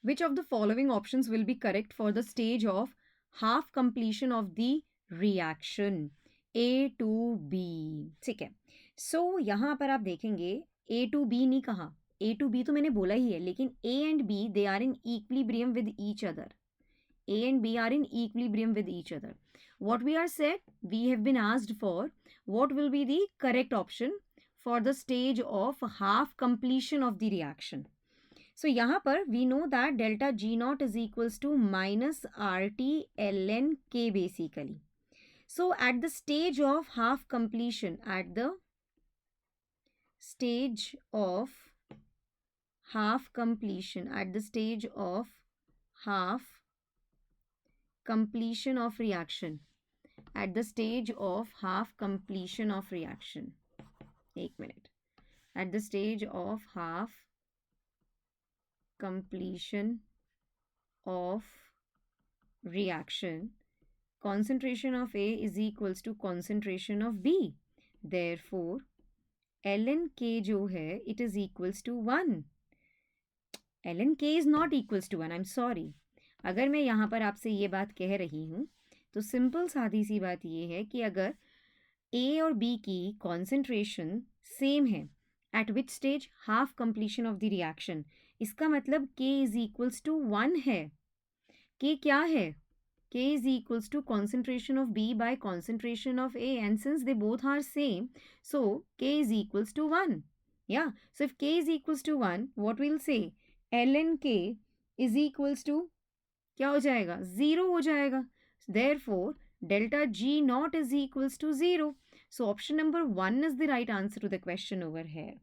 Which of the following options will be correct for the stage of half completion of the reaction? A to B. ठीक है. So यहाँ पर आप देखेंगे A to B नहीं कहा. A to B तो मैंने बोला ही है, लेकिन A and B they are in equilibrium with each other. A and B are in equilibrium with each other. What we are said, we have been asked for what will be the correct option for the stage of half completion of the reaction. So यहाँ पर we know that delta G naught is equals to minus RT ln K basically. So at the stage of half completion, at the stage of half completion, at the stage of half completion of reaction, at the stage of half completion of reaction, एक minute, at the stage of half completion of reaction, concentration of A is equals to concentration of B. Therefore, ln K जो है, it is equals to 1. ln K is not equals to 1. I'm sorry. अगर मैं यहाँ पर आपसे ये बात कह रही हूँ तो सिंपल सादी सी बात ये है कि अगर A और B की कॉन्सेंट्रेशन सेम है eight which stage half completion of the reaction, इसका मतलब K इज इक्वल्स टू 1 है. K क्या है? K is equals to concentration of B by concentration of A, and since they both are same, so K is equals to 1. Yeah, so if K is equals to 1, what we'll say? ln K is equals to क्या हो जाएगा? 0 हो जाएगा. Therefore, delta G naught is equals to 0. So option number 1 is the right answer to the question over here.